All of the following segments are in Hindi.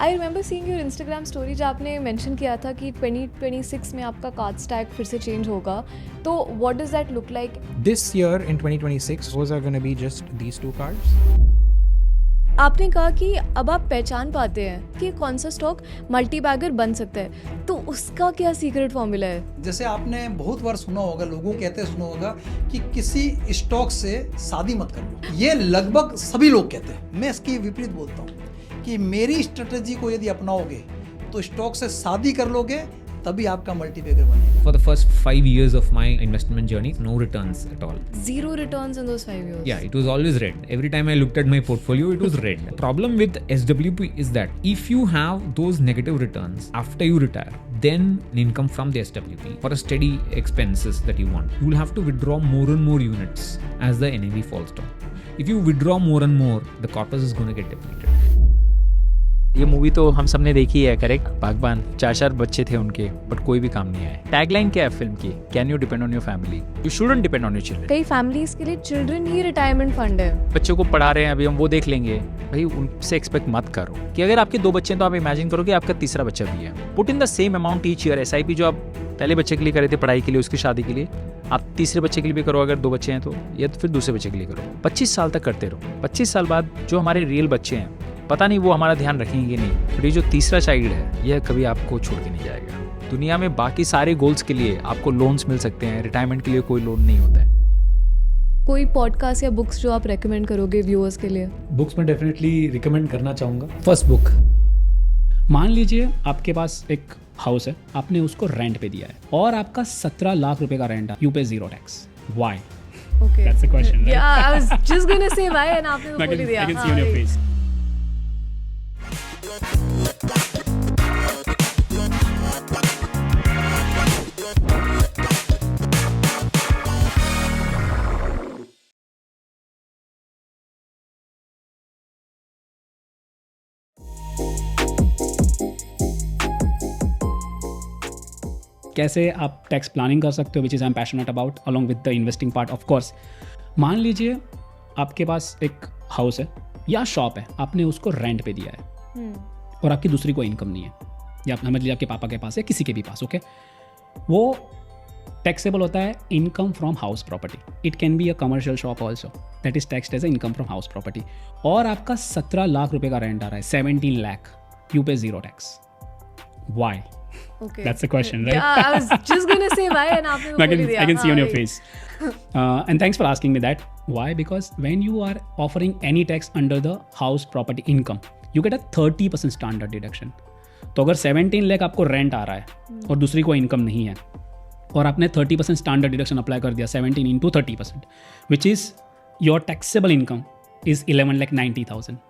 I remember seeing your Instagram story जहाँ आपने मेंशन किया था कि 2026 में आपका कार्ड स्टैक फिर से चेंज होगा, तो what does that look like? This year in 2026, those are going to be just these two cards. आपने कहा कि अब आप पहचान पाते हैं कि कौन सा स्टॉक मल्टी बैगर बन सकता है, तो उसका क्या सीक्रेट फॉर्मूला है? जैसे आपने बहुत बार सुना होगा, लोगों कहते सुना होगा कि किसी स्टॉक से शादी मत करो। ये लगभग सभी लोग कहते हैं। मैं इसकी विपरीत बोलता हूँ कि मेरी स्ट्रेटजी को यदि अपनाओगे तो स्टॉक से शादी कर लोगे, तभी आपका मल्टीबैगर बनेगा। For the first 5 years of my investment journey, no returns at all. Zero returns in those 5 years. Yeah, it was always red. Every time I looked at my portfolio, it was red. The problem with SWP is that if you have those negative returns after you retire, then income from the SWP for a steady expenses that you want, you will have to withdraw more and more units as the NAV falls down. If you withdraw more and more, the corpus is going to get depleted. ये मूवी तो हम सबने देखी है, करेक्ट? बागबान, 4 बच्चे थे उनके, बट कोई भी काम नहीं आया। टैगलाइन क्या है फिल्म की? Can you depend on your family, you shouldn't depend on your children. कई फैमिलीज के लिए चिल्ड्रन ही रिटायरमेंट फंड है। बच्चों को पढ़ा रहे हैं, अभी हम वो देख लेंगे। भाई उनसे एक्सपेक्ट मत करो कि अगर आपके 2 बच्चे हैं तो आप इमेजिन करो कि आपका तीसरा बच्चा भी है। Put in the same amount each year. SIP जो आप पहले बच्चे के लिए करे थे पढ़ाई के लिए, उसकी शादी के लिए, आप तीसरे बच्चे के लिए भी करो अगर 2 बच्चे हैं तो, या तो फिर दूसरे बच्चे के लिए करो। 25 साल तक करते रहो। 25 साल बाद जो हमारे रियल बच्चे हैं, पता नहीं वो हमारा ध्यान रखेंगे कि नहीं, पर ये जो तीसरा चाइल्ड है यह कभी आपको छोड़ के नहीं जाएगा। दुनिया में बाकी सारे गोल्स के लिए आपको लोन्स मिल सकते हैं, रिटायरमेंट के लिए कोई लोन नहीं होता है। कोई पॉडकास्ट या बुक्स जो आप रेकमेंड करोगे व्यूअर्स के लिए? बुक्स में डेफिनेटली रिकमेंड करना चाहूँगा। फर्स्ट बुक, मान लीजिए आपके पास एक हाउस है, आपने उसको रेंट पे दिया है और आपका 17 लाख रुपए का रेंट है, यू पे 0 tax. Why? Okay. That's the question, right? Yeah, I was just going to say why and आपने वो बोल ही दिया। I can see on your face. कैसे आप टैक्स प्लानिंग कर सकते हो, which is I am passionate about along with the investing part of course. मान लीजिए आपके पास एक हाउस है या शॉप है, आपने उसको रेंट पे दिया है और आपकी दूसरी कोई इनकम नहीं है, या समझ लीजिए आपके पापा के पास है, किसी के भी पास, ओके, वो टैक्सेबल होता है income from house property. It can be a commercial shop also, that is taxed as a income from house property. और आपका 17 लाख रुपए का रेंट आ रहा है, 17 लाख, यू पे 0 tax. Why? Okay. That's the question, right? Yeah, I was just going to say why and आपने वो बोल ही दिया। I can see on your face. And thanks for asking me that. Why? Because when you are offering any tax under the house property income, you get a 30% standard deduction. तो अगर 17 लाख आपको रेंट आ रहा है और दूसरी कोई इनकम नहीं है और आपने 30% स्टैंडर्ड डिडक्शन अप्लाई कर दिया, 17 into 30%, which is your taxable income is 11,90,000.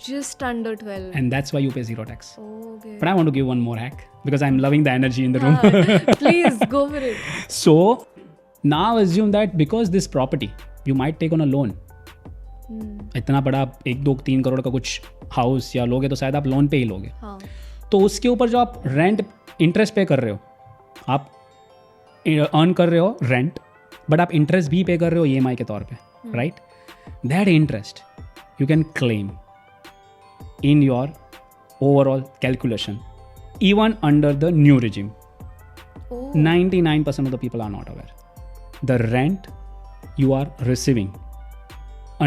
Just under 12. And that's why you pay 0 tax. Okay. But I want to give one more hack because I'm loving the energy in the room. Please go for it. So now assume that because this property you might take on a loan. इतना बड़ा 1-2-3 करोड़ का कुछ हाउस या लोगे तो शायद आप लोन पे ही लोगे। हाँ। तो उसके ऊपर जो आप रेंट इंटरेस्ट पे कर रहे हो, आप अर्न कर रहे हो रेंट, बट आप इंटरेस्ट भी पे कर रहे हो EMI के तौर पे, right? That interest you can claim in your overall calculation, even under the new regime. 99% of the people are not aware. The rent you are receiving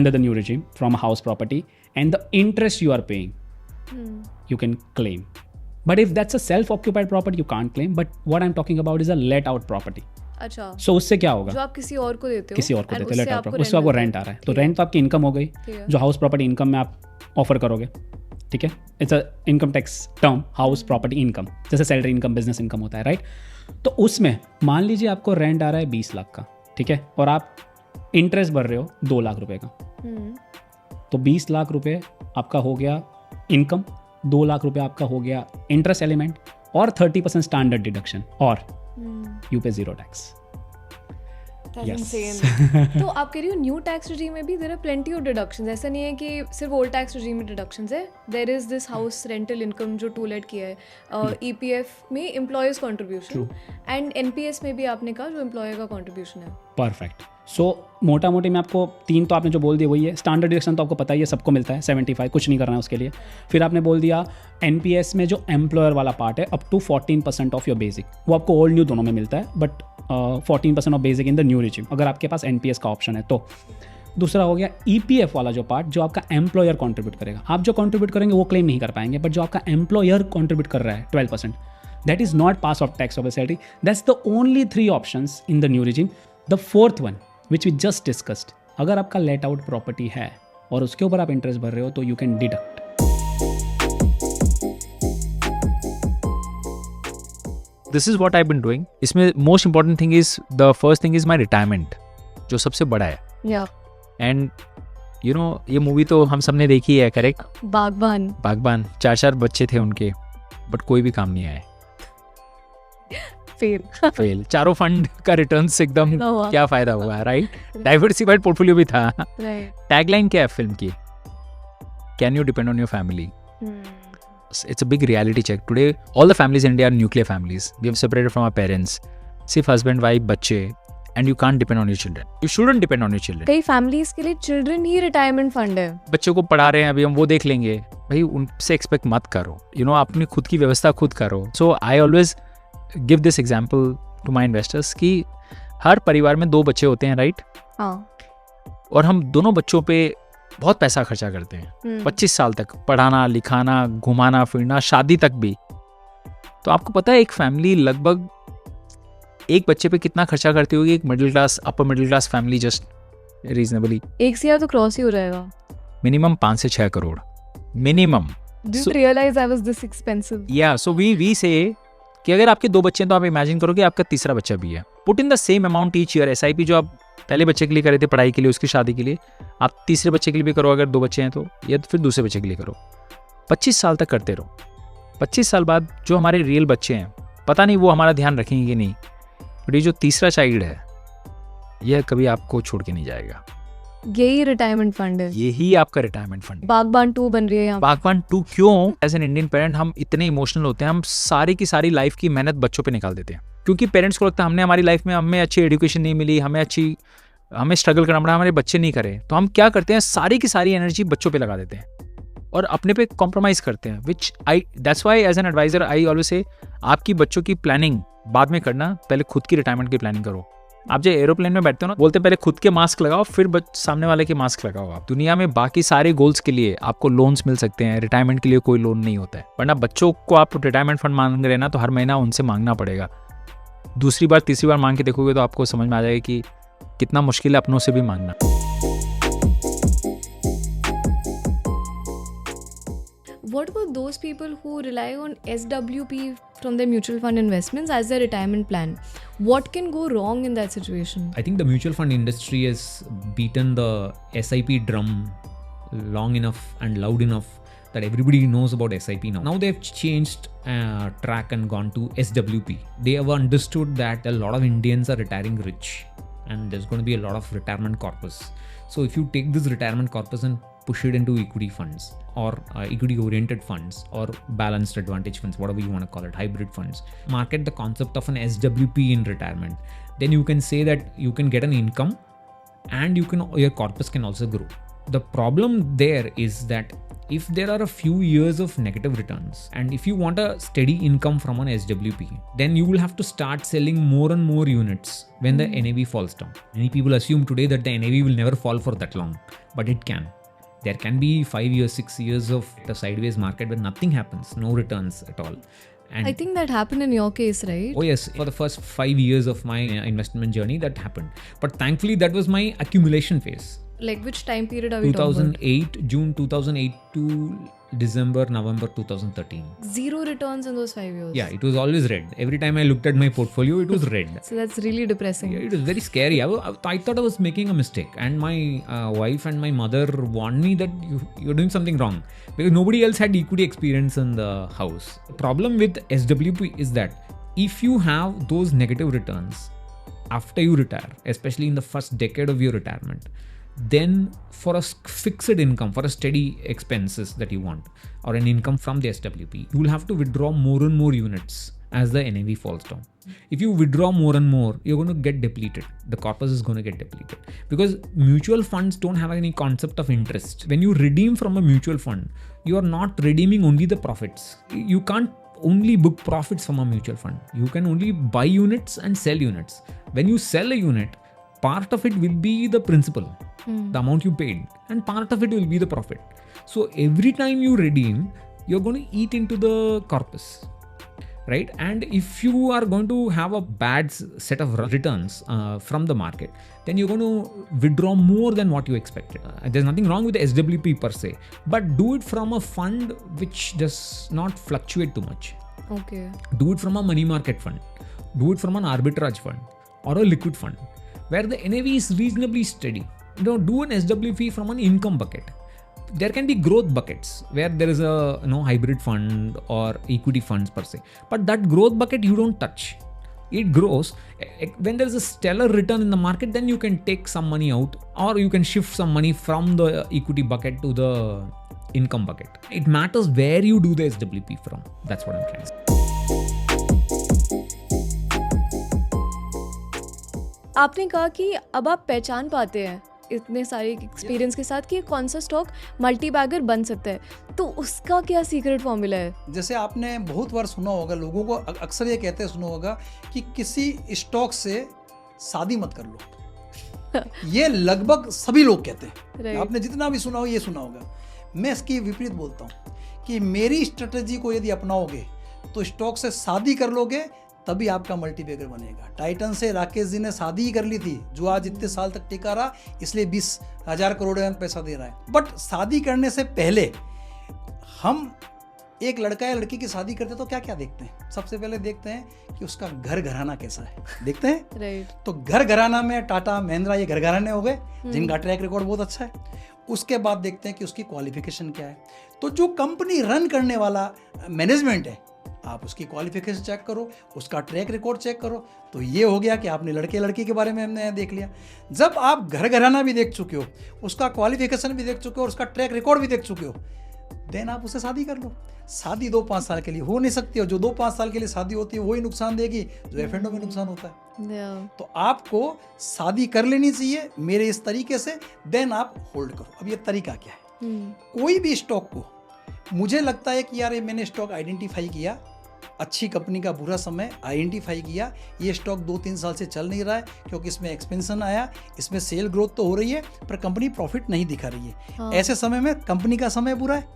under the new regime from a house property and the interest you are paying, you can claim. But if that's a self-occupied property, you can't claim. But what I'm talking about is a let-out property. अच्छा। So उससे क्या होगा? जो आप किसी और को देते हो, किसी और को देते हो, let out property, उससे उससे आपको रेंट आ रहा है, तो रेंट तो आपकी इनकम हो गई, जो हाउस प्रॉपर्टी इनकम में आप ऑफर करोगे, ठीक है? It's a income tax term, house property income, जैसे सैलरी इनकम, बिजनेस इनकम होता है, राइट? तो उसमें मान लीजिए आपको रेंट आ रहा है 20 लाख का, ठीक है, और आप इंटरेस्ट भर रहे हो 2 लाख रुपए का, तो 20 लाख रुपए आपका हो गया इनकम, 2 लाख रुपए आपका हो गया इंटरेस्ट एलिमेंट और 30% स्टैंडर्ड डिडक्शन, और यू पे 0 टैक्स। That's Yes. insane. तो आप कह रही हो न्यू टैक्स regime में भी there are plenty of deductions. ऐसा नहीं है कि सिर्फ ओल्ड टैक्स regime में deductions है. There is this house rental income जो 2 let किया है. EPF में employers contribution. True. And NPS में भी आपने कहा जो employer का contribution है. परफेक्ट। सो मोटा मोटी मैं आपको 3 तो आपने जो बोल दिया वही है। स्टैंडर्ड डिडक्शन तो आपको पता ही है, सबको मिलता है 75, कुछ नहीं करना है उसके लिए। फिर आपने बोल दिया NPS में जो एम्प्लॉयर वाला पार्ट है up to 14% of your basic, वो आपको ओल्ड न्यू दोनों में मिलता है, but 14% of basic in the new regime अगर आपके पास NPS का ऑप्शन है तो। दूसरा हो गया EPF वाला जो पार्ट, जो आपका एम्प्लॉयर कॉन्ट्रीब्यूट करेगा। आप जो कॉन्ट्रीब्यूट करेंगे वो क्लेम नहीं कर पाएंगे, बट जो आपका एम्प्लॉयर कॉन्ट्रीब्यूट कर रहा है 12%, that is not pass of tax obviously. That's the only 3 options in the new regime. The fourth one which we just discussed, अगर आपका लेट आउट प्रॉपर्टी है और उसके ऊपर आप इंटरेस्ट भर रहे हो तो you can deduct. This is what I been doing. इसमें most important thing is, the first thing is my retirement, जो सबसे बड़ा है। या एंड यू नो ये मूवी तो हम सब ने देखी है, करेक्ट? बागबान। बागबान, 4 बच्चे थे उनके, बट कोई भी काम नहीं आए, फेल। चारों फंड का रिटर्न्स एकदम ना हुआ। क्या फायदा हुआ, राइट? डाइवर्सिफाइड पोर्टफोलियो भी था। राइट। टैगलाइन क्या है फिल्म की? Can you depend on your family? It's a big reality check. Today, all the families in India are nuclear families. We have separated from our parents. सिर्फ husband, wife, बच्चे, and you can't depend on your children. You shouldn't depend on your children. कई फैमिलीज के लिए चिल्ड्रन ही रिटायरमेंट फंड है। बच्चों को पढ़ा रहे हैं अभी, हम वो देख लेंगे। भाई उनसे एक्सपेक्ट मत करो, अपनी खुद की व्यवस्था खुद करो। So I always give this example to my investors कि हर परिवार में 2 बच्चे होते हैं, राइट? हाँ। और हम दोनों बच्चों पे बहुत पैसा खर्चा करते हैं 25 साल तक, पढ़ाना लिखाना, घुमाना फिरना, शादी तक भी। तो आपको पता है एक फैमिली लगभग एक बच्चे पे कितना खर्चा करती होगी? एक middle class, upper middle class family just reasonably 1 से तो क्रॉस ही हो जाएगा। मिनिमम 5 से 6 crore minimum. Didn't realize I was this expensive. या सो वी से कि अगर आपके 2 बच्चे हैं तो आप इमेजिन करो कि आपका तीसरा बच्चा भी है। Put in the same amount each year. SIP जो आप पहले बच्चे के लिए करे थे पढ़ाई के लिए, उसकी शादी के लिए, आप तीसरे बच्चे के लिए भी करो अगर 2 बच्चे हैं तो, या तो फिर दूसरे बच्चे के लिए करो। 25 साल तक करते रहो। 25 साल बाद जो हमारे रियल बच्चे हैं, पता नहीं वो हमारा ध्यान रखेंगे कि नहीं, बट ये जो तीसरा चाइल्ड है यह कभी आपको छोड़ के नहीं जाएगा। यही रिटायरमेंट फंड है। यही आपका रिटायरमेंट फंड है। बागबान 2 बन रही है यहाँ। बागबान 2 क्यों? एज एन इंडियन पेरेंट हम इतने इमोशनल होते हैं, हम सारी की सारी लाइफ की मेहनत बच्चों पे निकाल देते हैं, क्योंकि पेरेंट्स को लगता है हमने हमारी लाइफ में हमें अच्छी एजुकेशन नहीं मिली, हमें स्ट्रगल करना पड़ा, हमारे बच्चे नहीं करे, तो हम क्या करते हैं, सारी की सारी एनर्जी बच्चों पे लगा देते हैं और अपने पे कॉम्प्रोमाइज़ करते हैं। That's why as an adviser I always say, आपकी बच्चों की प्लानिंग बाद में करना, पहले खुद की रिटायरमेंट की प्लानिंग करो। आप जो एरोप्लेन में बैठते हो ना, बोलते हैं पहले खुद के मास्क लगाओ फिर सामने वाले के मास्क लगाओ। आप दुनिया में बाकी सारे गोल्स के लिए आपको लोन्स मिल सकते हैं, रिटायरमेंट के लिए कोई लोन नहीं होता है। वरना बच्चों को आप रिटायरमेंट फंड मांग रहे हैं ना, तो हर महीना उनसे मांगना पड़ेगा। दूसरी बार तीसरी बार मांग के देखोगे तो आपको समझ में आ जाएगा कि कितना मुश्किल है अपनों से भी मांगना। What were those people who rely on SWP from their mutual fund investments as their retirement plan? What can go wrong in that situation? I think the mutual fund industry has beaten the SIP drum long enough and loud enough that everybody knows about SIP now. Now they've changed track and gone to SWP. They have understood that a lot of Indians are retiring rich and there's going to be a lot of retirement corpus. So if you take this retirement corpus and push it into equity funds or equity oriented funds or balanced advantage funds, whatever you want to call it, hybrid funds, market the concept of an SWP in retirement, then you can say that you can get an income and your corpus can also grow. The problem there is that if there are a few years of negative returns and if you want a steady income from an SWP, then you will have to start selling more and more units when the NAV falls down. Many people assume today that the NAV will never fall for that long, but it can. There can be 5 years, 6 years of a sideways market where nothing happens, no returns at all. And I think that happened in your case, right? oh yes, for the first 5 years of my investment journey that happened. But thankfully that was my accumulation phase. Like which time period are we talking about? 2008, June 2008 to December, November 2013. Zero returns in those 5 years. Yeah, it was always red. Every time I looked at my portfolio, it was red. So that's really depressing. Yeah, it was very scary. I thought I was making a mistake, and my wife and my mother warned me that you're doing something wrong because nobody else had equity experience in the house. The problem with SWP is that if you have those negative returns after you retire, especially in the first decade of your retirement, then for a fixed income, for a steady expenses that you want or an income from the SWP, you will have to withdraw more and more units as the NAV falls down. If you withdraw more and more, you're going to get depleted. The corpus is going to get depleted because mutual funds don't have any concept of interest. When you redeem from a mutual fund, you are not redeeming only the profits. You can't only book profits from a mutual fund. You can only buy units and sell units. When you sell a unit, part of it will be the principal, the amount you paid, and part of it will be the profit. So every time you redeem, you're going to eat into the corpus. Right? And if you are going to have a bad set of returns from the market, then you're going to withdraw more than what you expected. There's nothing wrong with the SWP per se, but do it from a fund which does not fluctuate too much. Okay. Do it from a money market fund. Do it from an arbitrage fund or a liquid fund where the NAV is reasonably steady. Do an SWP from an income bucket. There can be growth buckets where there is a hybrid fund or equity funds per se, but that growth bucket you don't touch. It grows. When there is a stellar return in the market, then you can take some money out, or you can shift some money from the equity bucket to the income bucket. It matters where you do the SWP from. That's what I'm trying to say. आपने कहा कि अब आप पहचान पाते हैं इतने सारे एक्सपीरियंस के साथ कि कौन सा स्टॉक मल्टी बैगर बन सकता है, तो उसका क्या सीक्रेट फॉर्मूला है? जैसे आपने बहुत बार सुना होगा, लोगों को अक्सर ये कहते सुना होगा कि किसी स्टॉक से शादी मत कर लो। ये लगभग सभी लोग कहते हैं। Right. आपने जितना भी सुना हो ये सुना होगा। मैं इसकी विपरीत बोलता हूँ कि मेरी स्ट्रेटजी को यदि अपनाओगे तो स्टॉक से शादी कर लोगे, तभी आपका मल्टीबैगर बनेगा। टाइटन से राकेश जी ने शादी ही कर ली थी, जो आज इतने साल तक टिका रहा, इसलिए 20,000 करोड़ में पैसा दे रहा है। बट शादी करने से पहले हम एक लड़का या लड़की की शादी करते तो क्या क्या देखते हैं? सबसे पहले देखते हैं कि उसका घर घराना कैसा है, देखते हैं। राइट। तो घर घराना में टाटा महिंद्रा ये घर घराने हो गए जिनका ट्रैक रिकॉर्ड बहुत अच्छा है। उसके बाद देखते हैं कि उसकी क्वालिफिकेशन क्या है। तो जो कंपनी रन करने वाला मैनेजमेंट है, आप उसकी क्वालिफिकेशन चेक करो, उसका ट्रैक रिकॉर्ड चेक करो। तो ये हो गया कि आपने लड़के लड़की के बारे में हमने देख लिया। जब आप घर घराना भी देख चुके हो, उसका क्वालिफिकेशन भी देख चुके हो और उसका ट्रैक रिकॉर्ड भी देख चुके हो, देन आप उसे शादी कर लो। शादी 2-5 साल के लिए हो नहीं सकती, और जो 2-5 साल के लिए शादी होती है वही नुकसान देगी जो F&O में नुकसान होता है। तो आपको शादी कर लेनी चाहिए मेरे इस तरीके से, देन आप होल्ड करो। अब ये तरीका क्या है? कोई भी स्टॉक को, मुझे लगता है कि यार ये मैंने स्टॉक आइडेंटिफाई किया, अच्छी कंपनी का बुरा समय आइडेंटिफाई किया, ये स्टॉक 2-3 साल से चल नहीं रहा है क्योंकि इसमें एक्सपेंशन आया, इसमें सेल ग्रोथ तो हो रही है पर कंपनी प्रॉफिट नहीं दिखा रही है। ऐसे समय में कंपनी का समय बुरा है,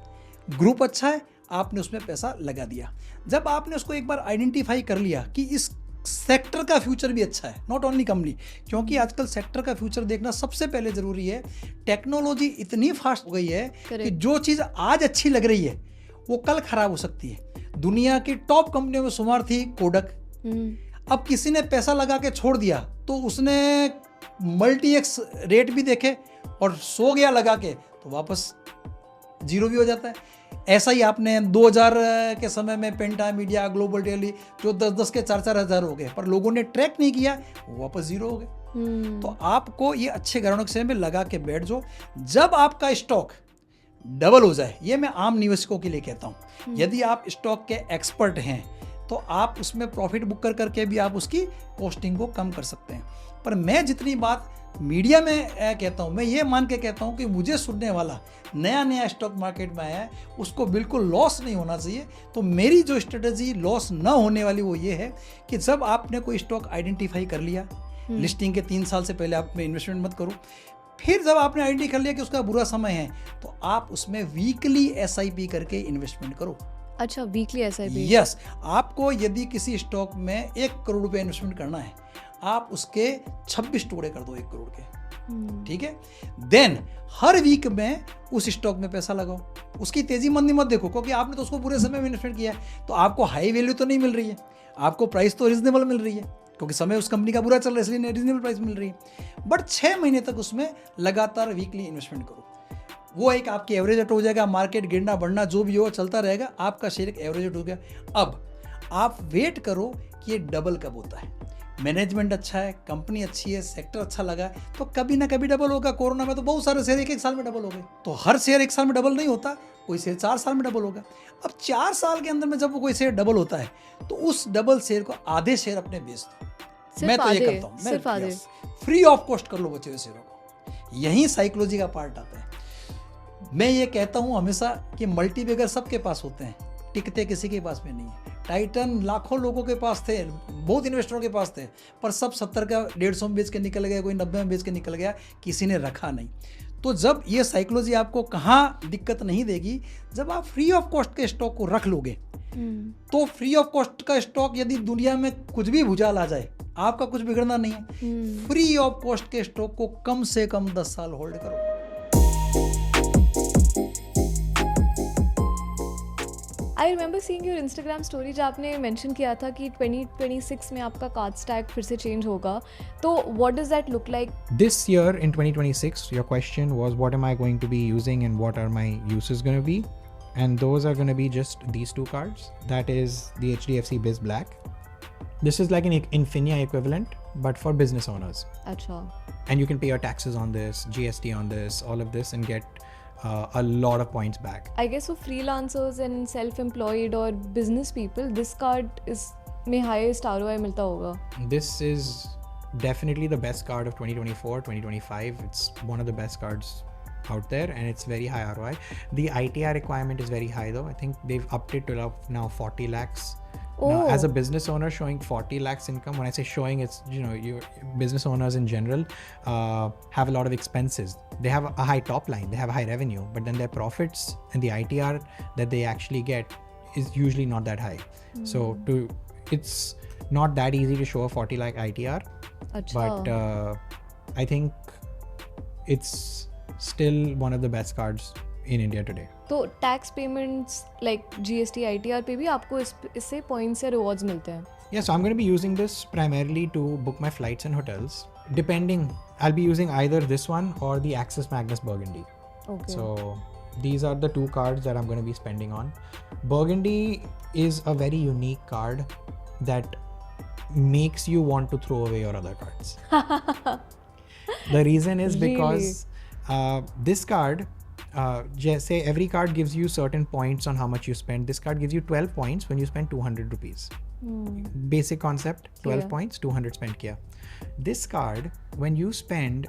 ग्रुप अच्छा है, आपने उसमें पैसा लगा दिया। जब आपने उसको एक बार आइडेंटिफाई कर लिया कि इस सेक्टर का फ्यूचर भी अच्छा है, नॉट ओनली कंपनी, क्योंकि आजकल सेक्टर का फ्यूचर देखना सबसे पहले जरूरी है। टेक्नोलॉजी इतनी फास्ट हो गई है कि जो चीज़ आज अच्छी लग रही है वो कल खराब हो सकती है। दुनिया की टॉप कंपनियों में शुमार थी कोडक, अब किसी ने पैसा लगा के छोड़ दिया तो उसने मल्टी एक्स रेट भी देखे और सो गया लगा के तो वापस जीरो भी हो जाता है। ऐसा ही आपने 2000 के समय में पेंटा, मीडिया, ग्लोबल डेली जो 10-10 के 4-4 हज़ार हो गए, पर लोगों ने ट्रैक नहीं किया, वो वापस जीरो हो गए। तो आपको ये अच्छे घरानों के समय में लगा के बैठ जाओ। जब आपका स्टॉक डबल हो जाए, ये मैं आम निवेशकों के लिए कहता हूँ, यदि आप स्टॉक के एक्सपर्ट हैं तो आप उसमें प्रॉफिट बुक कर करके भी आप उसकी कॉस्टिंग को कम कर सकते हैं। पर मैं जितनी बात मीडिया में कहता हूँ, मैं ये मान के कहता हूँ कि मुझे सुनने वाला नया स्टॉक मार्केट में आया है, उसको बिल्कुल लॉस नहीं होना चाहिए। तो मेरी जो स्ट्रेटजी लॉस ना होने वाली वो ये है कि जब आपने कोई स्टॉक आइडेंटिफाई कर लिया, लिस्टिंग के 3 साल से पहले आप में इन्वेस्टमेंट मत करो। फिर जब आपने आइडेंटिफाई कर लिया कि उसका बुरा समय है तो आप उसमें वीकली SIP करके इन्वेस्टमेंट करो। अच्छा, वीकली SIP? यस। आपको यदि किसी स्टॉक में 1 करोड़ रुपए इन्वेस्टमेंट करना है, आप उसके 26 टुकड़े कर दो 1 करोड़ के, ठीक है। देन हर वीक में उस स्टॉक में पैसा लगाओ, उसकी तेजी मंदी मत देखो, क्योंकि आपने तो उसको पूरे समय में इन्वेस्टमेंट किया है। तो आपको हाई वैल्यू तो नहीं मिल रही है, आपको प्राइस तो रीजनेबल मिल रही है क्योंकि समय उस कंपनी का बुरा चल रहा है, इसलिए रीजनेबल प्राइस मिल रही है। बट 6 महीने तक उसमें लगातार वीकली इन्वेस्टमेंट करो, वो एक आपकी एवरेज रेट हो जाएगा। मार्केट गिरना बढ़ना जो भी हो चलता रहेगा, आपका शेयर एक एवरेज रेट हो गया। अब आप वेट करो कि ये डबल कब होता है। मैनेजमेंट अच्छा है, कंपनी अच्छी है, सेक्टर अच्छा लगा है, तो कभी ना कभी डबल होगा। कोरोना में तो बहुत सारे शेयर एक साल में डबल हो गए। तो हर शेयर एक साल में डबल नहीं होता, कोई शेयर 4 साल में डबल होगा। अब 4 साल के अंदर में जब कोई शेयर डबल होता है तो उस डबल शेयर को आधे शेयर अपने बेच दो। मैं तो ये करता हूँ, सिर्फ आधे, फ्री ऑफ कॉस्ट कर लो बचे हुए शेयरों को। यही साइकोलॉजी का पार्ट आता है। मैं ये कहता हूँ हमेशा कि मल्टीबैगर सबके पास होते हैं, टिकते किसी के पास में नहीं है। टाइटन लाखों लोगों के पास थे, बहुत इन्वेस्टरों के पास थे, पर सब 70 का 150 में बेच के निकल गया, कोई 90 में बेच के निकल गया, किसी ने रखा नहीं। तो जब ये साइकोलॉजी आपको कहाँ दिक्कत नहीं देगी, जब आप फ्री ऑफ कॉस्ट के स्टॉक को रख लोगे। तो फ्री ऑफ कॉस्ट का स्टॉक यदि दुनिया में कुछ भी भुचाल आ जाए, आपका कुछ बिगड़ना नहीं है। फ्री ऑफ कॉस्ट के स्टॉक को कम से कम 10 साल होल्ड करो। I remember seeing your Instagram story जहाँ आपने मेंशन किया था कि 2026 में आपका कार्ड स्टैक फिर से चेंज होगा, तो what does that look like? This year in 2026, your question was what am I going to be using and what are my uses going to be? And those are going to be just these two cards. That is the HDFC Biz Black. This is like an Infinia equivalent, but for business owners. अच्छा, And you can pay your taxes on this, GST on this, all of this, and get a lot of points back. I guess for freelancers and self-employed or business people, this card is में highest ROI मिलता होगा. This is definitely the best card of 2024, 2025. It's one of the best cards out there and it's very high ROI. The ITR requirement is very high though. I think they've upped it to now 40 lakhs. Now, as a business owner showing 40 lakhs income, when I say showing, it's, you know, your business owners in general have a lot of expenses. They have a high top line, they have high revenue, but then their profits and the ITR that they actually get is usually not that high. So it's not that easy to show a 40 lakh ITR, अच्छा, but I think it's still one of the best cards in India today. तो tax payments like GST ITR पे भी आपको इससे पॉइंट्स या रिवॉर्ड्स मिलते हैं? Yeah, so I'm going to be using this primarily to book my flights and hotels. Depending, I'll be using either this one or the Axis Magnus Burgundy. Okay. So these are the two cards that I'm going to be spending on. Burgundy is a very unique card that makes you want to throw away your other cards. The reason is because this card, say every card gives you certain points on how much you spend. This card gives you 12 points when you spend 200 rupees. Basic concept, 12 points, 200 spent kiya. This card, when you spend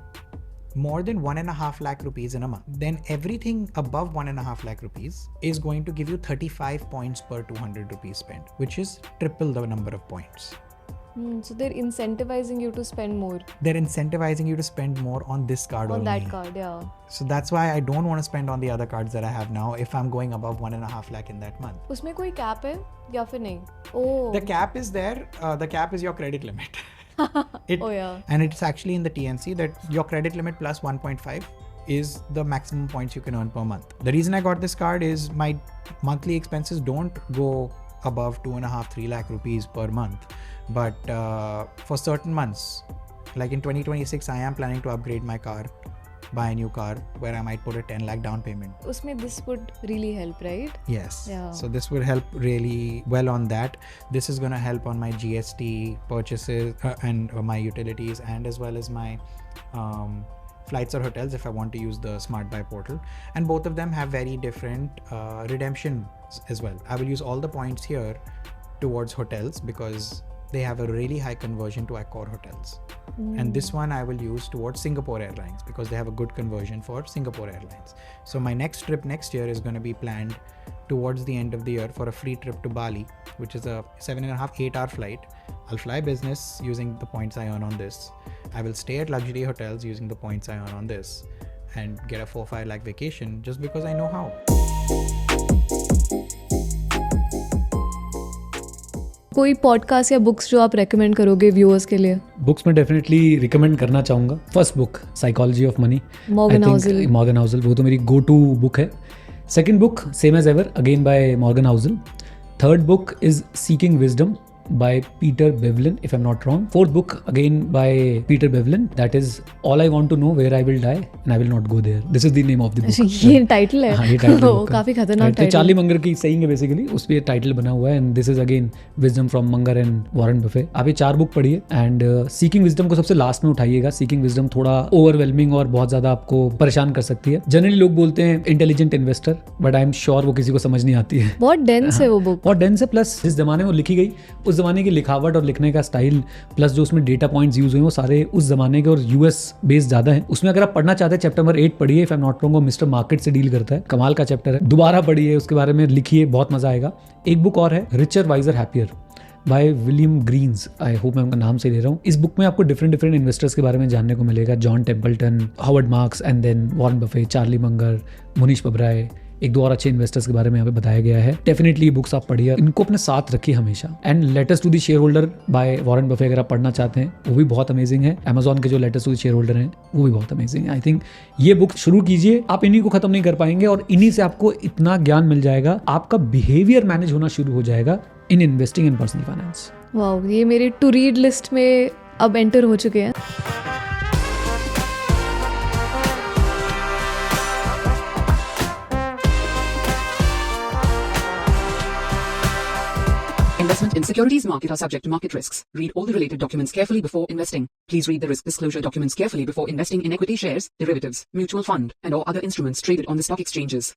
more than 1.5 lakh rupees in a month, then everything above 1.5 lakh rupees is going to give you 35 points per 200 rupees spent, which is triple the number of points. So they're incentivizing you to spend more They're incentivizing you to spend more on this card on only. that card, yeah. So that's why I don't want to spend on the other cards that I have now if I'm going above 1.5 lakh in that month. उसमें कोई कैप है या फिर नहीं? Oh, The cap is there. The cap is your credit limit. oh yeah. And it's actually in the TNC that your credit limit plus 1.5 is the maximum points you can earn per month. The reason I got this card is my monthly expenses don't go above 2.5-3 lakh rupees per month. But for certain months, like in 2026, I am planning to upgrade my car, buy a new car where I might put a 10 lakh down payment. उसमें this would really help, right? Yes. Yeah. So this would help really well on that. This is going to help on my GST purchases and my utilities, and as well as my flights or hotels if I want to use the Smart Buy portal. And both of them have very different redemptions as well. I will use all the points here towards hotels because they have a really high conversion to Accor hotels. And this one I will use towards Singapore Airlines because they have a good conversion for Singapore Airlines. So my next trip next year is going to be planned towards the end of the year for a free trip to Bali, which is a 7.5-8 hour flight. I'll fly business using the points I earn on this. I will stay at luxury hotels using the points I earn on this and get a 4-5 lakh vacation just because I know how. कोई पॉडकास्ट या बुक्स जो आप रेकमेंड करोगे व्यूअर्स के लिए? बुक्स में डेफिनेटली रिकमेंड करना चाहूँगा। First book psychology of money, Morgan Housel. Morgan Housel वो तो मेरी गो टू बुक है। Second book same as ever again by Morgan Housel. Third book is seeking wisdom by Peter Bevlin, if I'm not wrong. Fourth book again by Peter Bevlin, that is All I Want to Know Where I Will Die and I Will Not Go There. This is the name of the book. ये टाइटल है। हाँ, ये टाइटल ओ, काफी खतरनाक तो टाइटल। चार्ली मंगर की saying है बेसिकली, उस पे टाइटल बना हुआ है and this is again wisdom from Munger and Warren Buffett. आप ये 4 बुक पढ़िए एंड सीकिंग विजडम को सबसे लास्ट में उठाइएगा। सीकिंग विजडम थोड़ा ओवरवेलमिंग और बहुत ज्यादा आपको परेशान कर सकती है। जनरली लोग बोलते हैं intelligent investor, but I am sure वो किसी को समझ नहीं आती है। बहुत डेंस है वो बुक। बहुत डेंस है, प्लस जिस जमाने में वो लिखी गई उस जमाने की लिखावट और लिखने का स्टाइल, प्लस जो उसमें डेटा पॉइंट्स यूज हुए वो सारे उस जमाने के और यूएस बेस्ड ज्यादा है। उसमें अगर आप पढ़ना चाहते हैं चैप्टर नंबर 8 पढ़िए, if I am not wrong, वो मिस्टर मार्केट से डील करता है। कमाल का चैप्टर है, दोबारा पढ़िए, उसके बारे में लिखिए, बहुत मजा आएगा। एक बुक और है richer wiser happier by William Greens, I hope मैं उनका नाम से ले रहा हूँ। इस बुक में आपको डिफरेंट इन्वेस्टर्स के बारे में जानने को मिलेगा। John Templeton, Howard Marks and then Warren Buffett, Charlie Munger, Mohnish Pabrai, एक दो और अच्छे इन्वेस्टर्स के बारे में यहाँ पे बताया गया है। डेफिनेटली ये बुक्स आप पढ़िए, इनको अपने साथ रखिए हमेशा। And letters to the share holder by Warren Buffett अगर आप पढ़ना चाहते हैं वो भी बहुत अमेजिंग है। अमेजॉन के जो letters to the share holder हैं वो भी बहुत अमेजिंग है। आई थिंक ये बुक शुरू कीजिए, आप इन्हीं को खत्म नहीं कर पाएंगे और इन्हीं से आपको इतना ज्ञान मिल जाएगा, आपका बिहेवियर मैनेज होना शुरू हो जाएगा in investing in personal finance. Wow, ये मेरे टू रीड लिस्ट में अब एंटर हो चुके हैं। Investment in securities market are subject to market risks. Read all the related documents carefully before investing. Please read the risk disclosure documents carefully before investing in equity shares, derivatives, mutual fund, and or other instruments traded on the stock exchanges.